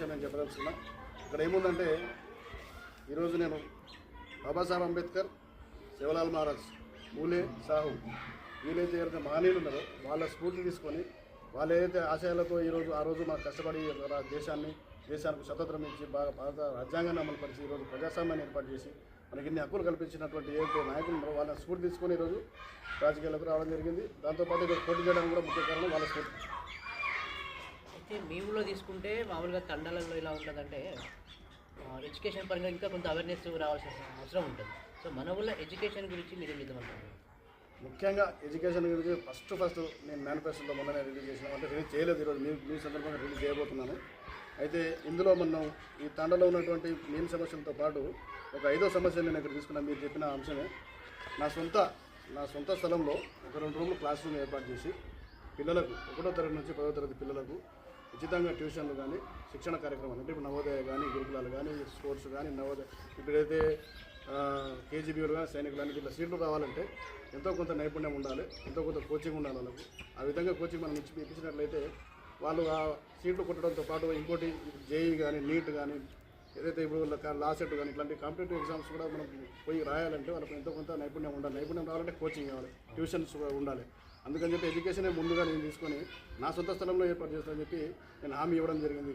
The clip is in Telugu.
విషయం నేను చెప్పదలుచుకున్నా. ఇక్కడ ఏముందంటే ఈరోజు నేను బాబాసాహెబ్ అంబేద్కర్, శివలాల్ మహారాజ్, మూలే, సాహు వీలైతే ఎవరైతే మహనీయులు ఉన్నారో వాళ్ళ స్ఫూర్తి తీసుకొని వాళ్ళు ఏదైతే ఆశయాలతో ఆ రోజు మనకు కష్టపడి దేశానికి స్వతంత్రం ఇచ్చి భారత రాజ్యాంగాన్ని అమలుపరిచి ఈరోజు ప్రజాస్వామ్యాన్ని ఏర్పాటు చేసి మనకి ఇన్ని హక్కులు కల్పించినటువంటి ఏదైతే నాయకులు ఉన్నారో వాళ్ళ స్ఫూర్తి తీసుకొని ఈరోజు రాజకీయాలకు రావడం జరిగింది. దాంతోపాటు ఈరోజు పోటీ చేయడానికి కూడా ముఖ్య కారణం వాళ్ళ స్ఫూర్తి. అయితే మీ ఊళ్ళో తీసుకుంటే మామూలుగా తండాలలో ఇలా ఉంటుందంటే ఎడ్యుకేషన్ పరంగా ఇంకా కొంత అవేర్నెస్ రావాల్సిన అవసరం ఉంటుంది. సో మన ఊళ్ళో ఎడ్యుకేషన్ గురించి మీరు ఏం చేద్దామంటారు? ముఖ్యంగా ఎడ్యుకేషన్ గురించి ఫస్ట్ నేను మేనిఫెస్టోలో మొన్ననే రిలీజ్ చేసిన, అంటే రిలీజ్ చేయలేదు, ఈరోజు మీ సందర్భంగా రిలీజ్ చేయబోతున్నాను. అయితే ఇందులో మనం ఈ తండలో ఉన్నటువంటి మెయిన్ సమస్యలతో పాటు ఒక 5వ సమస్య నేను ఇక్కడ తీసుకున్నా. మీరు చెప్పిన అంశమే నా సొంత స్థలంలో ఒక 2 రూమ్లు క్లాస్ రూమ్ ఏర్పాటు చేసి పిల్లలకు 1వ తరగతి నుంచి 10వ తరగతి పిల్లలకు ఉచితంగా ట్యూషన్లు కానీ శిక్షణ కార్యక్రమాలు, అంటే ఇప్పుడు నవోదయ కానీ గురుకులాలు కానీ స్పోర్ట్స్ కానీ నవోదయ ఇప్పుడైతే కేజీబీలు కానీ సైనికులు కానీ ఇట్లా సీట్లు రావాలంటే ఎంతో కొంత నైపుణ్యం ఉండాలి, ఎంతో కొంత కోచింగ్ ఉండాలి వాళ్ళకు. ఆ విధంగా కోచింగ్ మనం ఇప్పించినట్లయితే వాళ్ళు ఆ సీట్లు కొట్టడంతో పాటు ఇంకోటి జేఈ కానీ నీట్ కానీ ఏదైతే ఇప్పుడు లాసెట్ కానీ ఇట్లాంటి కాంపిటేటివ్ ఎగ్జామ్స్ కూడా మనం పోయి రాయాలంటే వాళ్ళకి ఎంతో కొంత నైపుణ్యం ఉండాలి. నైపుణ్యం రావాలంటే కోచింగ్ కావాలి, ట్యూషన్స్ ఉండాలి. అందుకని చెప్పి ఎడ్యుకేషనే ముందుగా నేను తీసుకొని నా సొంత స్థలంలో ఏర్పాటు చేస్తానని చెప్పి నేను హామీ ఇవ్వడం జరిగింది.